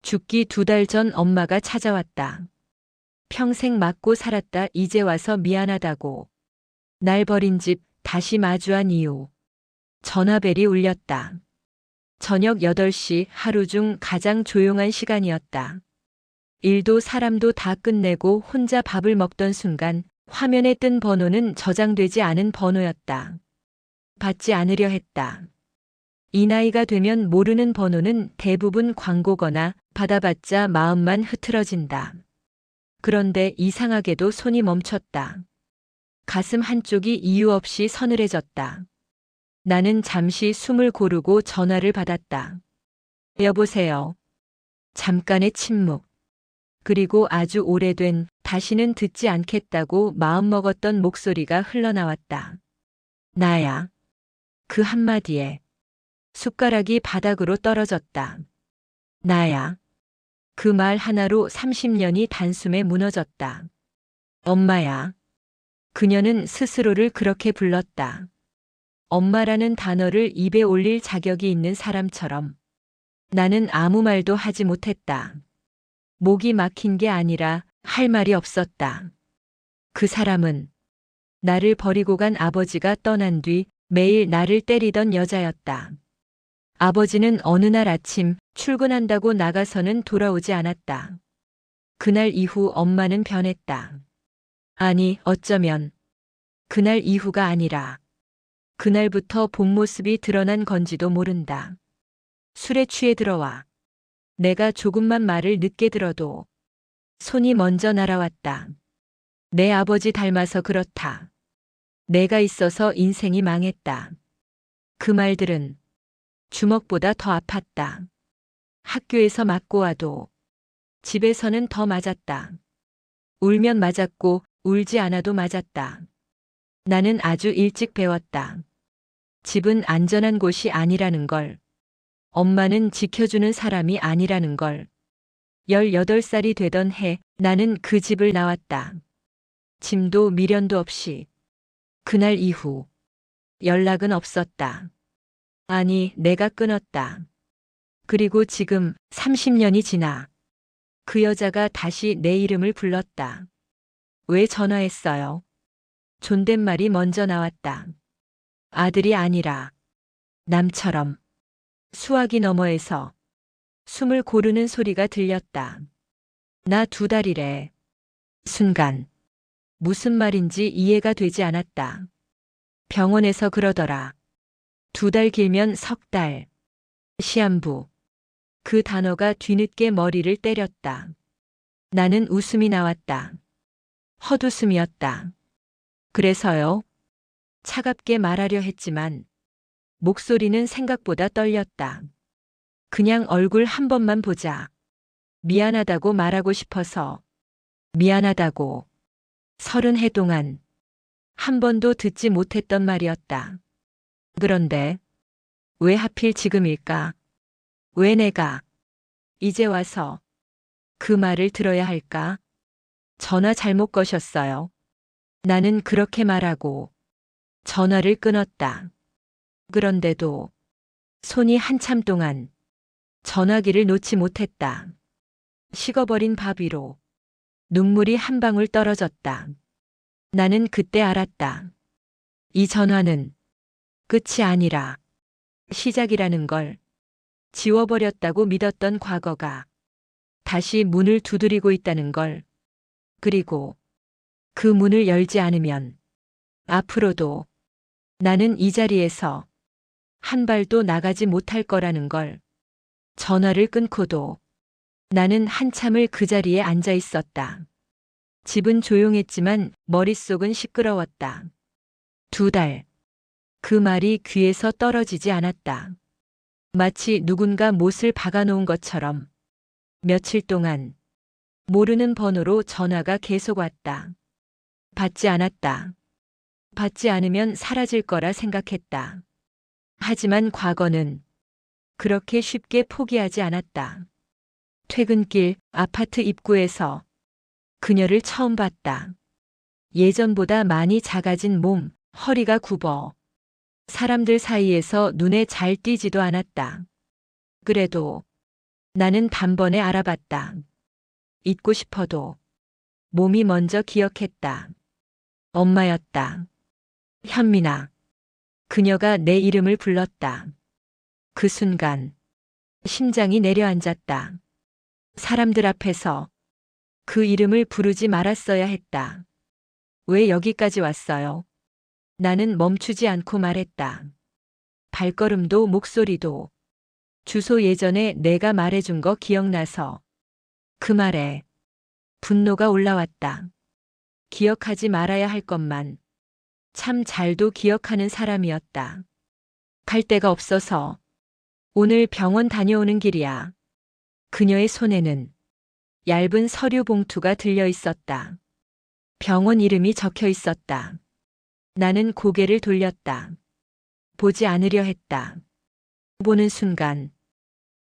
죽기 2달 전 엄마가 찾아왔다. 평생 맞고 살았다 이제 와서 미안하다고. 날 버린 집 다시 마주한 이유. 전화벨이 울렸다. 저녁 8시 하루 중 가장 조용한 시간이었다. 일도 사람도 다 끝내고 혼자 밥을 먹던 순간 화면에 뜬 번호는 저장되지 않은 번호였다. 받지 않으려 했다. 이 나이가 되면 모르는 번호는 대부분 광고거나 받아봤자 마음만 흐트러진다. 그런데 이상하게도 손이 멈췄다. 가슴 한쪽이 이유 없이 서늘해졌다. 나는 잠시 숨을 고르고 전화를 받았다. 여보세요. 잠깐의 침묵. 그리고 아주 오래된 다시는 듣지 않겠다고 마음먹었던 목소리가 흘러나왔다. 나야. 그 한마디에 숟가락이 바닥으로 떨어졌다. 나야. 그 말 하나로 30년이 단숨에 무너졌다. 엄마야. 그녀는 스스로를 그렇게 불렀다. 엄마라는 단어를 입에 올릴 자격이 있는 사람처럼. 나는 아무 말도 하지 못했다. 목이 막힌 게 아니라 할 말이 없었다. 그 사람은 나를 버리고 간 아버지가 떠난 뒤 매일 나를 때리던 여자였다. 아버지는 어느 날 아침 출근한다고 나가서는 돌아오지 않았다. 그날 이후 엄마는 변했다. 아니, 어쩌면 그날 이후가 아니라 그날부터 본 모습이 드러난 건지도 모른다. 술에 취해 들어와 내가 조금만 말을 늦게 들어도 손이 먼저 날아왔다. 내 아버지 닮아서 그렇다. 내가 있어서 인생이 망했다. 그 말들은 주먹보다 더 아팠다. 학교에서 맞고 와도 집에서는 더 맞았다. 울면 맞았고 울지 않아도 맞았다. 나는 아주 일찍 배웠다. 집은 안전한 곳이 아니라는 걸. 엄마는 지켜주는 사람이 아니라는 걸. 18살이 되던 해 나는 그 집을 나왔다. 짐도 미련도 없이. 그날 이후 연락은 없었다. 아니, 내가 끊었다. 그리고 지금 30년이 지나 그 여자가 다시 내 이름을 불렀다. 왜 전화했어요? 존댓말이 먼저 나왔다. 아들이 아니라 남처럼. 수화기 너머에서 숨을 고르는 소리가 들렸다. 나 2달이래. 순간 무슨 말인지 이해가 되지 않았다. 병원에서 그러더라. 2달 길면 3달. 시한부. 그 단어가 뒤늦게 머리를 때렸다. 나는 웃음이 나왔다. 헛웃음이었다. 그래서요? 차갑게 말하려 했지만 목소리는 생각보다 떨렸다. 그냥 얼굴 한 번만 보자. 미안하다고 말하고 싶어서. 미안하다고. 30해 동안 한 번도 듣지 못했던 말이었다. 그런데 왜 하필 지금일까? 왜 내가 이제 와서 그 말을 들어야 할까? 전화 잘못 거셨어요. 나는 그렇게 말하고 전화를 끊었다. 그런데도 손이 한참 동안 전화기를 놓지 못했다. 식어버린 밥 위로 눈물이 한 방울 떨어졌다. 나는 그때 알았다. 이 전화는 끝이 아니라 시작이라는 걸. 지워버렸다고 믿었던 과거가 다시 문을 두드리고 있다는 걸. 그리고 그 문을 열지 않으면 앞으로도 나는 이 자리에서 한 발도 나가지 못할 거라는 걸. 전화를 끊고도 나는 한참을 그 자리에 앉아 있었다. 집은 조용했지만 머릿속은 시끄러웠다. 2달. 그 말이 귀에서 떨어지지 않았다. 마치 누군가 못을 박아놓은 것처럼. 며칠 동안 모르는 번호로 전화가 계속 왔다. 받지 않았다. 받지 않으면 사라질 거라 생각했다. 하지만 과거는 그렇게 쉽게 포기하지 않았다. 퇴근길 아파트 입구에서 그녀를 처음 봤다. 예전보다 많이 작아진 몸, 허리가 굽어 사람들 사이에서 눈에 잘 띄지도 않았다. 그래도 나는 단번에 알아봤다. 잊고 싶어도 몸이 먼저 기억했다. 엄마였다. 현민아. 그녀가 내 이름을 불렀다. 그 순간 심장이 내려앉았다. 사람들 앞에서 그 이름을 부르지 말았어야 했다. 왜 여기까지 왔어요? 나는 멈추지 않고 말했다. 발걸음도 목소리도 주소 예전에 내가 말해준 거 기억나서. 그 말에 분노가 올라왔다. 기억하지 말아야 할 것만 참 잘도 기억하는 사람이었다. 갈 데가 없어서 오늘 병원 다녀오는 길이야. 그녀의 손에는 얇은 서류 봉투가 들려 있었다. 병원 이름이 적혀 있었다. 나는 고개를 돌렸다. 보지 않으려 했다. 보는 순간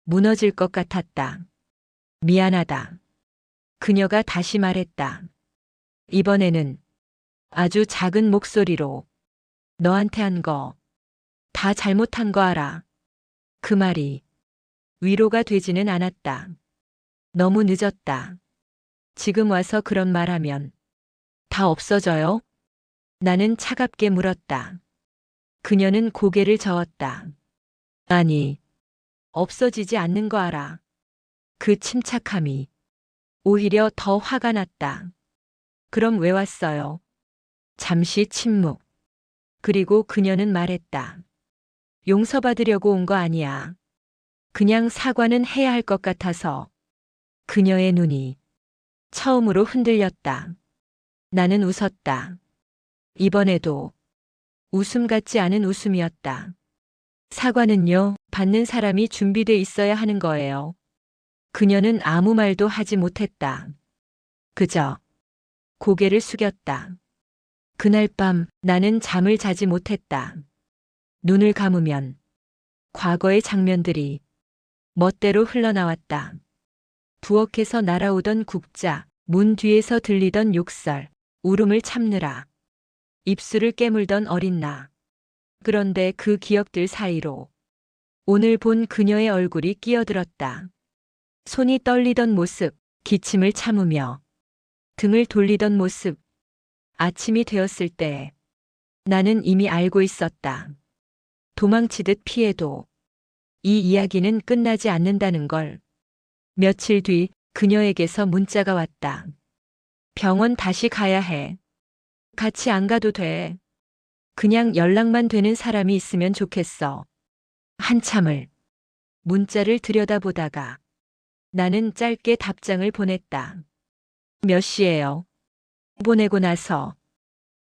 무너질 것 같았다. 미안하다. 그녀가 다시 말했다. 이번에는 아주 작은 목소리로 너한테 한 거 다 잘못한 거 알아. 그 말이 위로가 되지는 않았다. 너무 늦었다. 지금 와서 그런 말하면 다 없어져요? 나는 차갑게 물었다. 그녀는 고개를 저었다. 아니, 없어지지 않는 거 알아. 그 침착함이 오히려 더 화가 났다. 그럼 왜 왔어요? 잠시 침묵. 그리고 그녀는 말했다. 용서받으려고 온 거 아니야. 그냥 사과는 해야 할 것 같아서. 그녀의 눈이 처음으로 흔들렸다. 나는 웃었다. 이번에도 웃음 같지 않은 웃음이었다. 사과는요, 받는 사람이 준비돼 있어야 하는 거예요. 그녀는 아무 말도 하지 못했다. 그저 고개를 숙였다. 그날 밤 나는 잠을 자지 못했다. 눈을 감으면 과거의 장면들이 멋대로 흘러나왔다. 부엌에서 날아오던 국자, 문 뒤에서 들리던 욕설, 울음을 참느라 입술을 깨물던 어린 나. 그런데 그 기억들 사이로 오늘 본 그녀의 얼굴이 끼어들었다. 손이 떨리던 모습, 기침을 참으며 등을 돌리던 모습. 아침이 되었을 때 나는 이미 알고 있었다. 도망치듯 피해도 이 이야기는 끝나지 않는다는 걸. 며칠 뒤 그녀에게서 문자가 왔다. 병원 다시 가야 해. 같이 안 가도 돼. 그냥 연락만 되는 사람이 있으면 좋겠어. 한참을 문자를 들여다보다가 나는 짧게 답장을 보냈다. 몇 시예요? 보내고 나서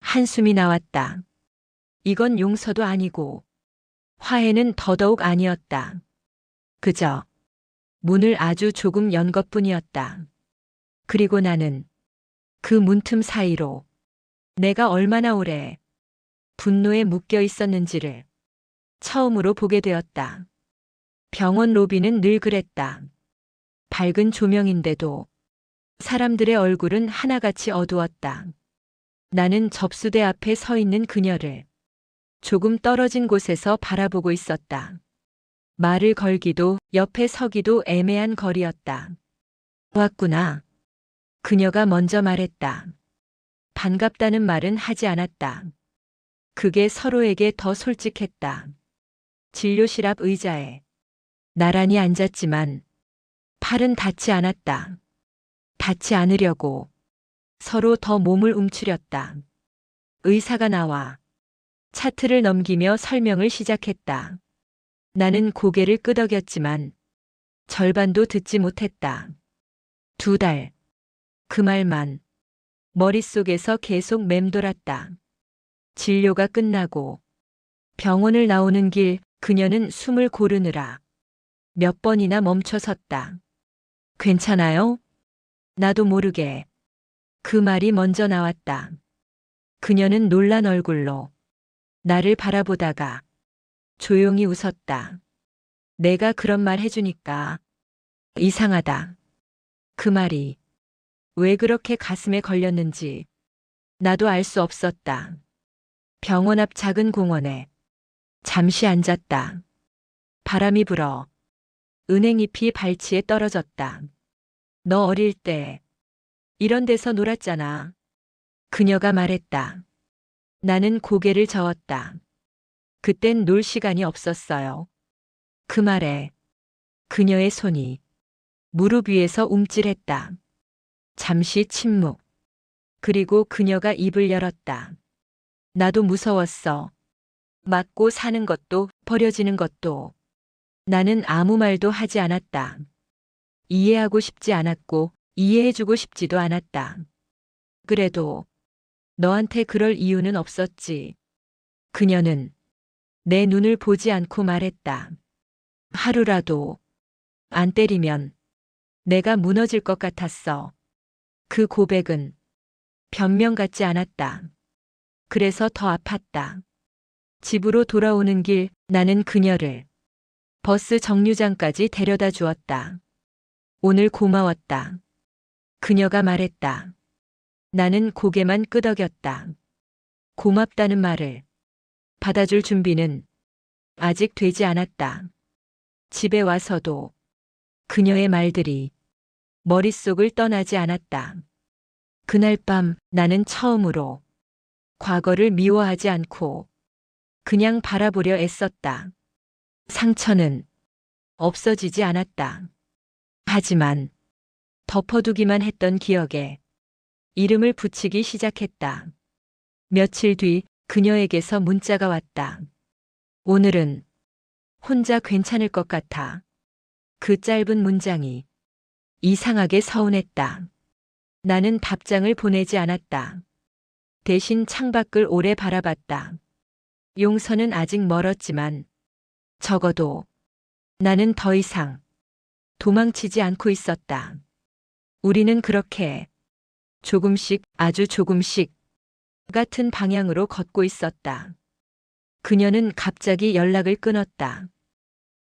한숨이 나왔다. 이건 용서도 아니고 화해는 더더욱 아니었다. 그저 문을 아주 조금 연 것뿐이었다. 그리고 나는 그 문틈 사이로 내가 얼마나 오래 분노에 묶여 있었는지를 처음으로 보게 되었다. 병원 로비는 늘 그랬다. 밝은 조명인데도 사람들의 얼굴은 하나같이 어두웠다. 나는 접수대 앞에 서 있는 그녀를 조금 떨어진 곳에서 바라보고 있었다. 말을 걸기도 옆에 서기도 애매한 거리였다. 왔구나. 그녀가 먼저 말했다. 반갑다는 말은 하지 않았다. 그게 서로에게 더 솔직했다. 진료실 앞 의자에 나란히 앉았지만 팔은 닿지 않았다. 닿지 않으려고 서로 더 몸을 움츠렸다. 의사가 나와 차트를 넘기며 설명을 시작했다. 나는 고개를 끄덕였지만 절반도 듣지 못했다. 2달. 그 말만 머릿속에서 계속 맴돌았다. 진료가 끝나고 병원을 나오는 길 그녀는 숨을 고르느라 몇 번이나 멈춰 섰다. 괜찮아요? 나도 모르게 그 말이 먼저 나왔다. 그녀는 놀란 얼굴로 나를 바라보다가 조용히 웃었다. 내가 그런 말 해주니까 이상하다. 그 말이 왜 그렇게 가슴에 걸렸는지 나도 알 수 없었다. 병원 앞 작은 공원에 잠시 앉았다. 바람이 불어 은행잎이 발치에 떨어졌다. 너 어릴 때 이런 데서 놀았잖아. 그녀가 말했다. 나는 고개를 저었다. 그땐 놀 시간이 없었어요. 그 말에 그녀의 손이 무릎 위에서 움찔했다. 잠시 침묵. 그리고 그녀가 입을 열었다. 나도 무서웠어. 맞고 사는 것도 버려지는 것도. 나는 아무 말도 하지 않았다. 이해하고 싶지 않았고 이해해주고 싶지도 않았다. 그래도 너한테 그럴 이유는 없었지. 그녀는 내 눈을 보지 않고 말했다. 하루라도 안 때리면 내가 무너질 것 같았어. 그 고백은 변명 같지 않았다. 그래서 더 아팠다. 집으로 돌아오는 길 나는 그녀를 버스 정류장까지 데려다 주었다. 오늘 고마웠다. 그녀가 말했다. 나는 고개만 끄덕였다. 고맙다는 말을 받아줄 준비는 아직 되지 않았다. 집에 와서도 그녀의 말들이 머릿속을 떠나지 않았다. 그날 밤 나는 처음으로 과거를 미워하지 않고 그냥 바라보려 애썼다. 상처는 없어지지 않았다. 하지만 덮어두기만 했던 기억에 이름을 붙이기 시작했다. 며칠 뒤 그녀에게서 문자가 왔다. 오늘은 혼자 괜찮을 것 같아. 그 짧은 문장이 이상하게 서운했다. 나는 답장을 보내지 않았다. 대신 창밖을 오래 바라봤다. 용서는 아직 멀었지만 적어도 나는 더 이상 도망치지 않고 있었다. 우리는 그렇게 조금씩 아주 조금씩 같은 방향으로 걷고 있었다. 그녀는 갑자기 연락을 끊었다.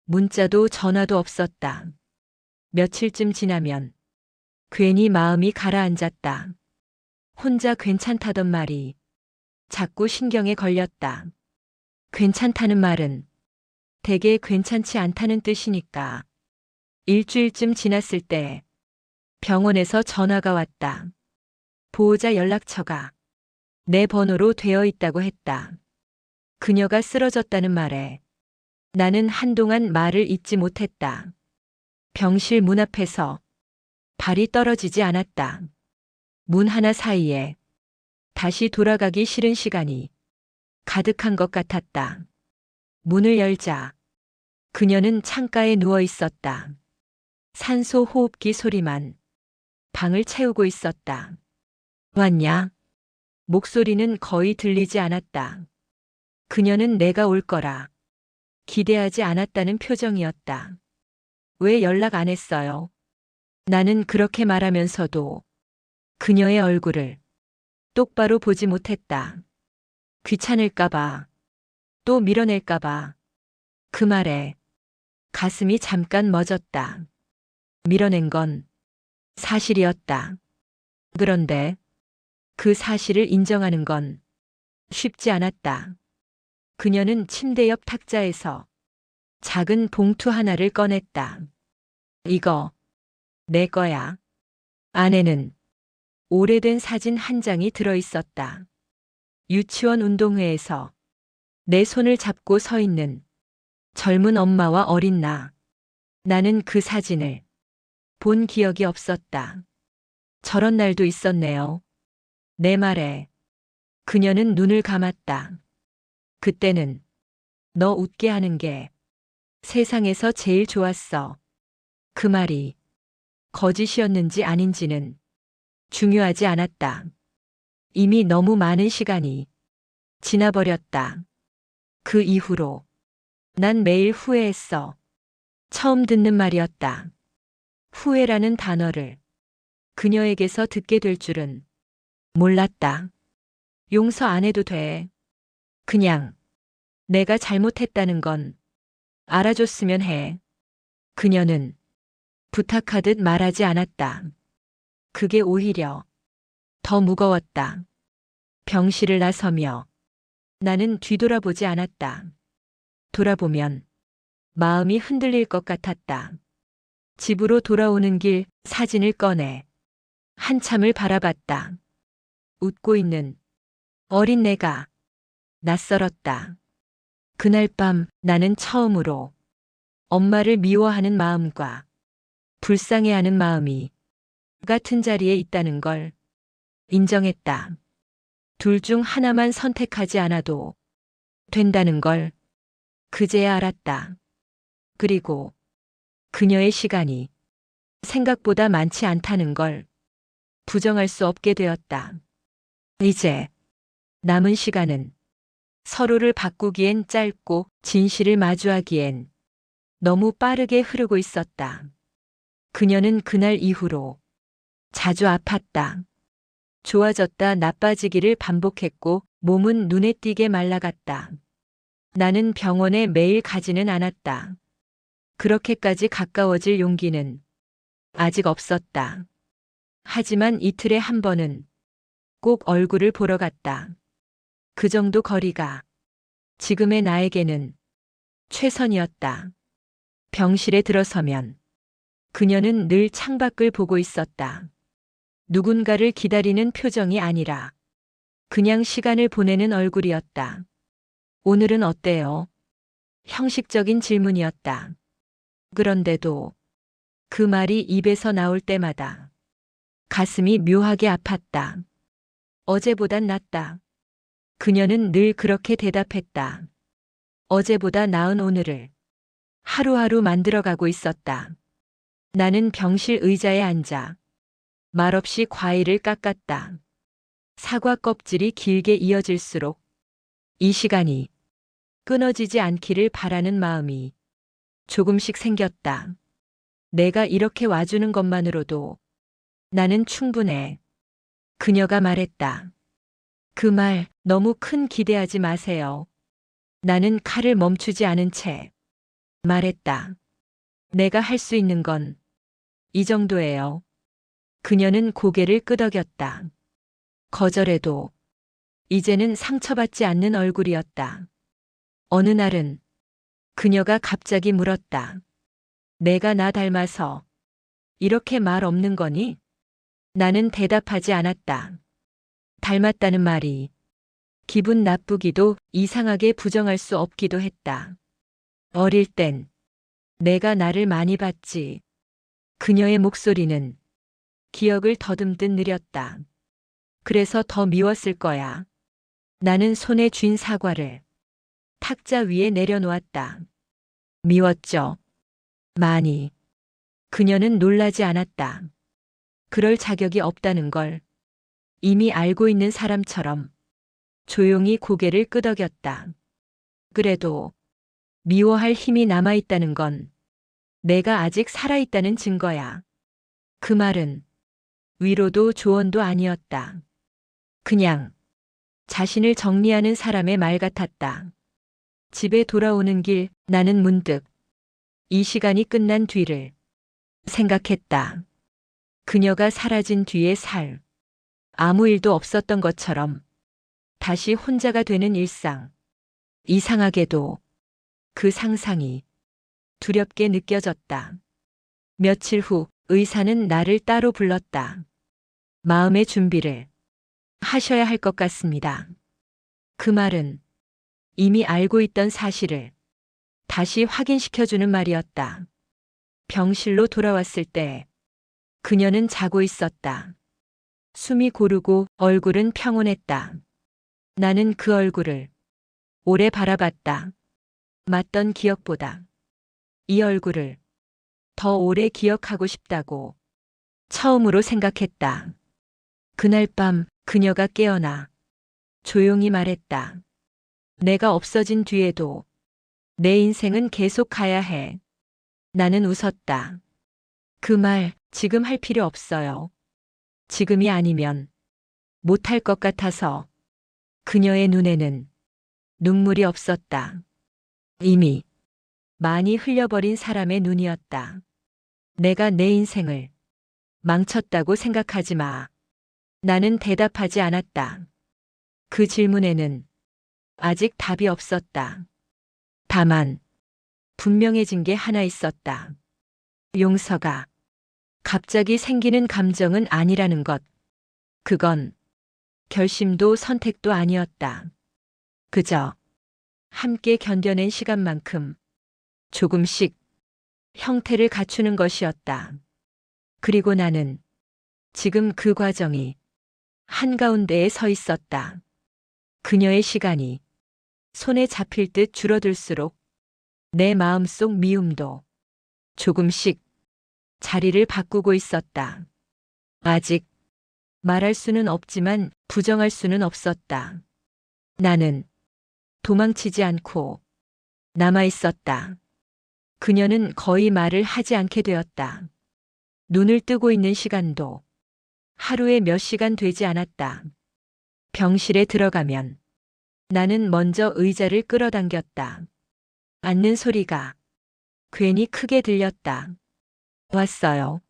문자도 전화도 없었다. 며칠쯤 지나면 괜히 마음이 가라앉았다. 혼자 괜찮다던 말이 자꾸 신경에 걸렸다. 괜찮다는 말은 대개 괜찮지 않다는 뜻이니까. 일주일쯤 지났을 때 병원에서 전화가 왔다. 보호자 연락처가 내 번호로 되어 있다고 했다. 그녀가 쓰러졌다는 말에 나는 한동안 말을 잇지 못했다. 병실 문 앞에서 발이 떨어지지 않았다. 문 하나 사이에 다시 돌아가기 싫은 시간이 가득한 것 같았다. 문을 열자 그녀는 창가에 누워 있었다. 산소 호흡기 소리만 방을 채우고 있었다. 왔냐? 목소리는 거의 들리지 않았다. 그녀는 내가 올 거라 기대하지 않았다는 표정이었다. 왜 연락 안 했어요? 나는 그렇게 말하면서도 그녀의 얼굴을 똑바로 보지 못했다. 귀찮을까봐, 또 밀어낼까봐. 그 말에 가슴이 잠깐 멎었다. 밀어낸 건 사실이었다. 그런데 그 사실을 인정하는 건 쉽지 않았다. 그녀는 침대 옆 탁자에서 작은 봉투 하나를 꺼냈다. 이거 내 거야. 안에는 오래된 사진 한 장이 들어 있었다. 유치원 운동회에서 내 손을 잡고 서 있는 젊은 엄마와 어린 나. 나는 그 사진을 본 기억이 없었다. 저런 날도 있었네요. 내 말에 그녀는 눈을 감았다. 그때는 너 웃게 하는 게 세상에서 제일 좋았어. 그 말이 거짓이었는지 아닌지는 중요하지 않았다. 이미 너무 많은 시간이 지나버렸다. 그 이후로 난 매일 후회했어. 처음 듣는 말이었다. 후회라는 단어를 그녀에게서 듣게 될 줄은 몰랐다. 용서 안 해도 돼. 그냥 내가 잘못했다는 건 알아줬으면 해. 그녀는 부탁하듯 말하지 않았다. 그게 오히려 더 무거웠다. 병실을 나서며 나는 뒤돌아보지 않았다. 돌아보면 마음이 흔들릴 것 같았다. 집으로 돌아오는 길 사진을 꺼내 한참을 바라봤다. 웃고 있는 어린 내가 낯설었다. 그날 밤 나는 처음으로 엄마를 미워하는 마음과 불쌍해하는 마음이 같은 자리에 있다는 걸 인정했다. 둘 중 하나만 선택하지 않아도 된다는 걸 그제야 알았다. 그리고 그녀의 시간이 생각보다 많지 않다는 걸 부정할 수 없게 되었다. 이제 남은 시간은 서로를 바꾸기엔 짧고 진실을 마주하기엔 너무 빠르게 흐르고 있었다. 그녀는 그날 이후로 자주 아팠다. 좋아졌다 나빠지기를 반복했고 몸은 눈에 띄게 말라갔다. 나는 병원에 매일 가지는 않았다. 그렇게까지 가까워질 용기는 아직 없었다. 하지만 이틀에 한 번은 꼭 얼굴을 보러 갔다. 그 정도 거리가 지금의 나에게는 최선이었다. 병실에 들어서면 그녀는 늘 창밖을 보고 있었다. 누군가를 기다리는 표정이 아니라 그냥 시간을 보내는 얼굴이었다. 오늘은 어때요? 형식적인 질문이었다. 그런데도 그 말이 입에서 나올 때마다 가슴이 묘하게 아팠다. 어제보단 낫다. 그녀는 늘 그렇게 대답했다. 어제보다 나은 오늘을 하루하루 만들어가고 있었다. 나는 병실 의자에 앉아 말없이 과일을 깎았다. 사과 껍질이 길게 이어질수록 이 시간이 끊어지지 않기를 바라는 마음이 조금씩 생겼다. 내가 이렇게 와주는 것만으로도 나는 충분해. 그녀가 말했다. 그 말 너무 큰 기대하지 마세요. 나는 칼을 멈추지 않은 채 말했다. 내가 할 수 있는 건 이 정도예요. 그녀는 고개를 끄덕였다. 거절해도 이제는 상처받지 않는 얼굴이었다. 어느 날은 그녀가 갑자기 물었다. 내가 나 닮아서 이렇게 말 없는 거니? 나는 대답하지 않았다. 닮았다는 말이 기분 나쁘기도 이상하게 부정할 수 없기도 했다. 어릴 땐 내가 나를 많이 봤지. 그녀의 목소리는 기억을 더듬듯 느렸다. 그래서 더 미웠을 거야. 나는 손에 쥔 사과를 탁자 위에 내려놓았다. 미웠죠. 많이. 그녀는 놀라지 않았다. 그럴 자격이 없다는 걸 이미 알고 있는 사람처럼 조용히 고개를 끄덕였다. 그래도 미워할 힘이 남아있다는 건 내가 아직 살아있다는 증거야. 그 말은 위로도 조언도 아니었다. 그냥 자신을 정리하는 사람의 말 같았다. 집에 돌아오는 길 나는 문득 이 시간이 끝난 뒤를 생각했다. 그녀가 사라진 뒤의 살. 아무 일도 없었던 것처럼 다시 혼자가 되는 일상. 이상하게도 그 상상이 두렵게 느껴졌다. 며칠 후 의사는 나를 따로 불렀다. 마음의 준비를 하셔야 할 것 같습니다. 그 말은 이미 알고 있던 사실을 다시 확인시켜주는 말이었다. 병실로 돌아왔을 때 그녀는 자고 있었다. 숨이 고르고 얼굴은 평온했다. 나는 그 얼굴을 오래 바라봤다. 맞던 기억보다 이 얼굴을 더 오래 기억하고 싶다고 처음으로 생각했다. 그날 밤 그녀가 깨어나 조용히 말했다. 내가 없어진 뒤에도 내 인생은 계속 가야 해. 나는 웃었다. 그 말 지금 할 필요 없어요. 지금이 아니면 못할 것 같아서. 그녀의 눈에는 눈물이 없었다. 이미 많이 흘려버린 사람의 눈이었다. 내가 내 인생을 망쳤다고 생각하지 마. 나는 대답하지 않았다. 그 질문에는 아직 답이 없었다. 다만 분명해진 게 하나 있었다. 용서가 갑자기 생기는 감정은 아니라는 것. 그건 결심도 선택도 아니었다. 그저 함께 견뎌낸 시간만큼 조금씩 형태를 갖추는 것이었다. 그리고 나는 지금 그 과정이 한가운데에 서 있었다. 그녀의 시간이 손에 잡힐 듯 줄어들수록 내 마음속 미움도 조금씩 자리를 바꾸고 있었다. 아직 말할 수는 없지만 부정할 수는 없었다. 나는 도망치지 않고 남아 있었다. 그녀는 거의 말을 하지 않게 되었다. 눈을 뜨고 있는 시간도 하루에 몇 시간 되지 않았다. 병실에 들어가면 나는 먼저 의자를 끌어당겼다. 앉는 소리가 괜히 크게 들렸다. 왔어요.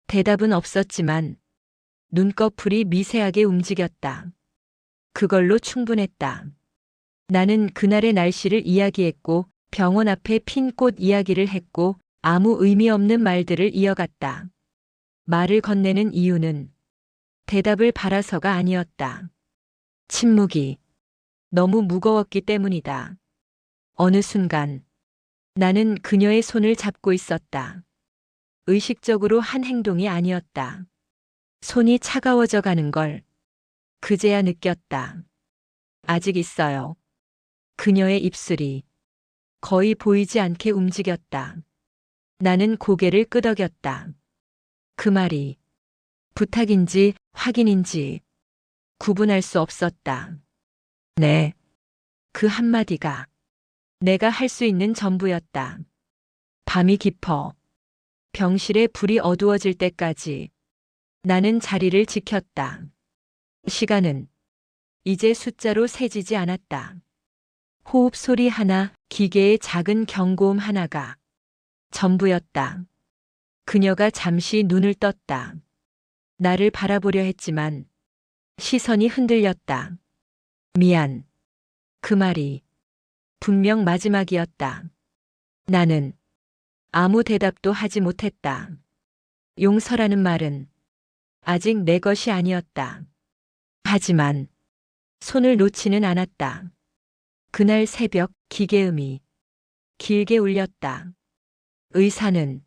대답은 없었지만 눈꺼풀이 미세하게 움직였다. 그걸로 충분했다. 나는 그날의 날씨를 이야기했고 병원 앞에 핀 꽃 이야기를 했고 아무 의미 없는 말들을 이어갔다. 말을 건네는 이유는 대답을 바라서가 아니었다. 침묵이 너무 무거웠기 때문이다. 어느 순간 나는 그녀의 손을 잡고 있었다. 의식적으로 한 행동이 아니었다. 손이 차가워져 가는 걸 그제야 느꼈다. 아직 있어요. 그녀의 입술이 거의 보이지 않게 움직였다. 나는 고개를 끄덕였다. 그 말이 부탁인지 확인인지 구분할 수 없었다. 네. 그 한마디가 내가 할 수 있는 전부였다. 밤이 깊어 병실에 불이 어두워질 때까지 나는 자리를 지켰다. 시간은 이제 숫자로 세지지 않았다. 호흡 소리 하나, 기계의 작은 경고음 하나가 전부였다. 그녀가 잠시 눈을 떴다. 나를 바라보려 했지만 시선이 흔들렸다. 미안. 그 말이 분명 마지막이었다. 나는 아무 대답도 하지 못했다. 용서라는 말은 아직 내 것이 아니었다. 하지만 손을 놓지는 않았다. 그날 새벽 기계음이 길게 울렸다. 의사는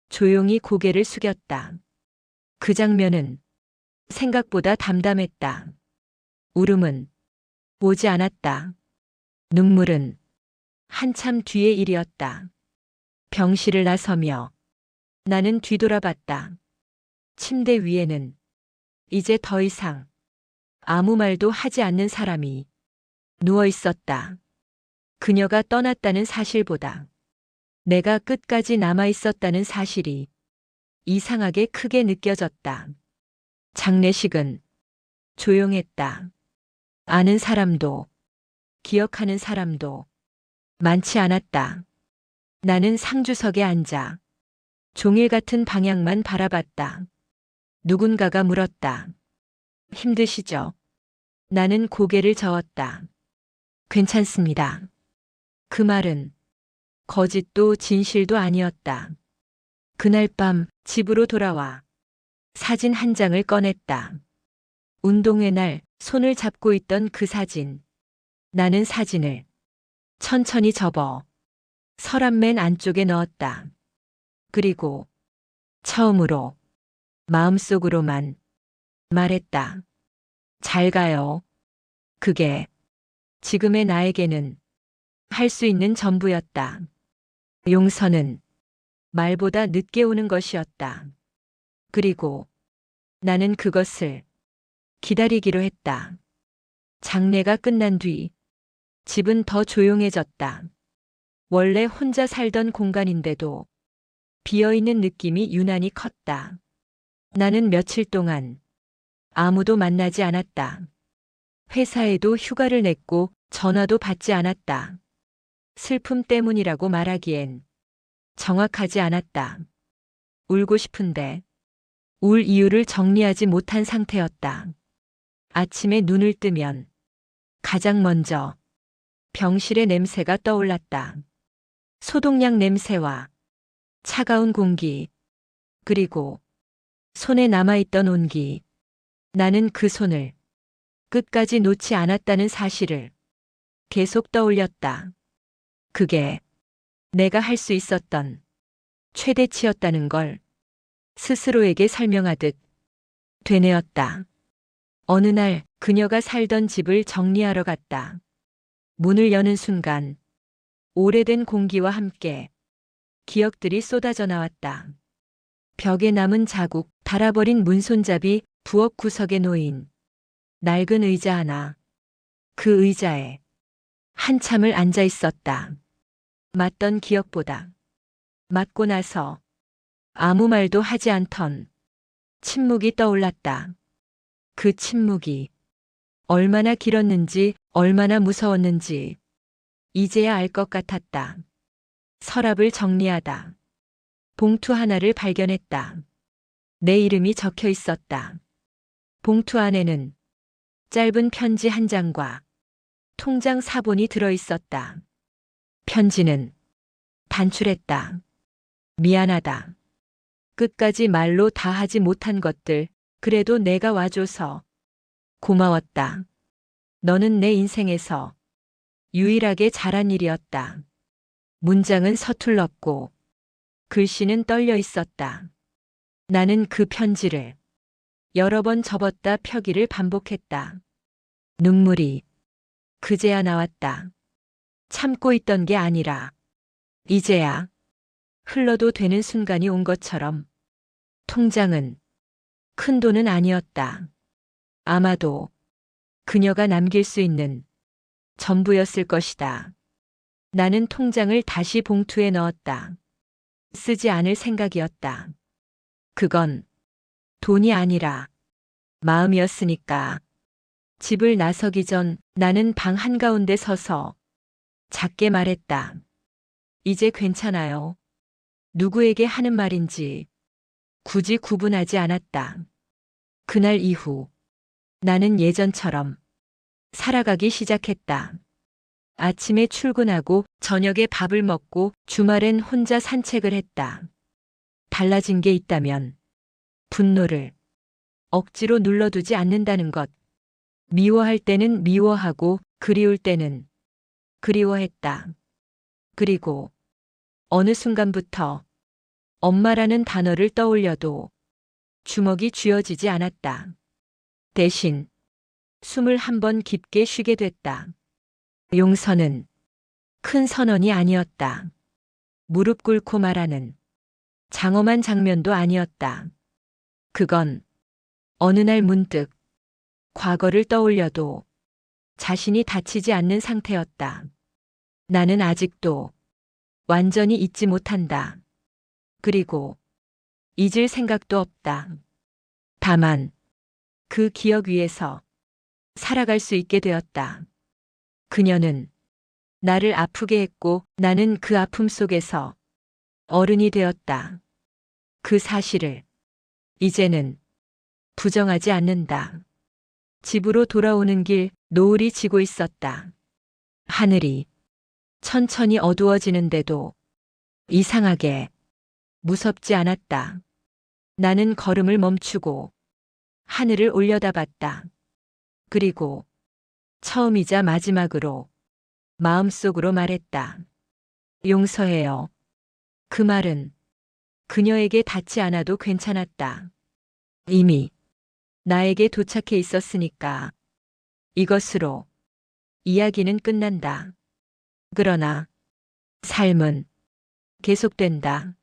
조용히 고개를 숙였다. 그 장면은 생각보다 담담했다. 울음은 오지 않았다. 눈물은 한참 뒤의 일이었다. 병실을 나서며 나는 뒤돌아봤다. 침대 위에는 이제 더 이상 아무 말도 하지 않는 사람이 누워 있었다. 그녀가 떠났다는 사실보다 내가 끝까지 남아 있었다는 사실이 이상하게 크게 느껴졌다. 장례식은 조용했다. 아는 사람도 기억하는 사람도 많지 않았다. 나는 상주석에 앉아 종일 같은 방향만 바라봤다. 누군가가 물었다. 힘드시죠? 나는 고개를 저었다. 괜찮습니다. 그 말은 거짓도 진실도 아니었다. 그날 밤 집으로 돌아와 사진 한 장을 꺼냈다. 운동회 날 손을 잡고 있던 그 사진. 나는 사진을 천천히 접어 서랍 맨 안쪽에 넣었다. 그리고 처음으로 마음속으로만 말했다. 잘 가요. 그게 지금의 나에게는 할 수 있는 전부였다. 용서는 말보다 늦게 오는 것이었다. 그리고 나는 그것을 기다리기로 했다. 장례가 끝난 뒤 집은 더 조용해졌다. 원래 혼자 살던 공간인데도 비어있는 느낌이 유난히 컸다. 나는 며칠 동안 아무도 만나지 않았다. 회사에도 휴가를 냈고 전화도 받지 않았다. 슬픔 때문이라고 말하기엔 정확하지 않았다. 울고 싶은데 울 이유를 정리하지 못한 상태였다. 아침에 눈을 뜨면 가장 먼저 병실의 냄새가 떠올랐다. 소독약 냄새와 차가운 공기, 그리고 손에 남아있던 온기. 나는 그 손을 끝까지 놓지 않았다는 사실을 계속 떠올렸다. 그게 내가 할 수 있었던 최대치였다는 걸 스스로에게 설명하듯 되뇌었다. 어느 날 그녀가 살던 집을 정리하러 갔다. 문을 여는 순간 오래된 공기와 함께 기억들이 쏟아져 나왔다. 벽에 남은 자국, 닳아버린 문손잡이, 부엌 구석에 놓인 낡은 의자 하나. 그 의자에 한참을 앉아 있었다. 맞던 기억보다 맞고 나서 아무 말도 하지 않던 침묵이 떠올랐다. 그 침묵이 얼마나 길었는지, 얼마나 무서웠는지 이제야 알 것 같았다. 서랍을 정리하다 봉투 하나를 발견했다. 내 이름이 적혀 있었다. 봉투 안에는 짧은 편지 한 장과 통장 사본이 들어 있었다. 편지는 단출했다. 미안하다. 끝까지 말로 다 하지 못한 것들, 그래도 내가 와줘서 고마웠다. 너는 내 인생에서 유일하게 잘한 일이었다. 문장은 서툴렀고 글씨는 떨려 있었다. 나는 그 편지를 여러 번 접었다 펴기를 반복했다. 눈물이 그제야 나왔다. 참고 있던 게 아니라 이제야 흘러도 되는 순간이 온 것처럼. 통장은 큰 돈은 아니었다. 아마도 그녀가 남길 수 있는 전부였을 것이다. 나는 통장을 다시 봉투에 넣었다. 쓰지 않을 생각이었다. 그건 돈이 아니라 마음이었으니까. 집을 나서기 전 나는 방 한가운데 서서 작게 말했다. 이제 괜찮아요. 누구에게 하는 말인지 굳이 구분하지 않았다. 그날 이후 나는 예전처럼 살아가기 시작했다. 아침에 출근하고 저녁에 밥을 먹고 주말엔 혼자 산책을 했다. 달라진 게 있다면 분노를 억지로 눌러두지 않는다는 것. 미워할 때는 미워하고 그리울 때는 그리워했다. 그리고 어느 순간부터 엄마라는 단어를 떠올려도 주먹이 쥐어지지 않았다. 대신 숨을 한 번 깊게 쉬게 됐다. 용서는 큰 선언이 아니었다. 무릎 꿇고 말하는 장엄한 장면도 아니었다. 그건 어느 날 문득 과거를 떠올려도 자신이 다치지 않는 상태였다. 나는 아직도 완전히 잊지 못한다. 그리고 잊을 생각도 없다. 다만 그 기억 위에서 살아갈 수 있게 되었다. 그녀는 나를 아프게 했고 나는 그 아픔 속에서 어른이 되었다. 그 사실을 이제는 부정하지 않는다. 집으로 돌아오는 길 노을이 지고 있었다. 하늘이 천천히 어두워지는데도 이상하게 무섭지 않았다. 나는 걸음을 멈추고 하늘을 올려다봤다. 그리고 처음이자 마지막으로 마음속으로 말했다. 용서해요. 그 말은 그녀에게 닿지 않아도 괜찮았다. 이미 나에게 도착해 있었으니까. 이것으로 이야기는 끝난다. 그러나 삶은 계속된다.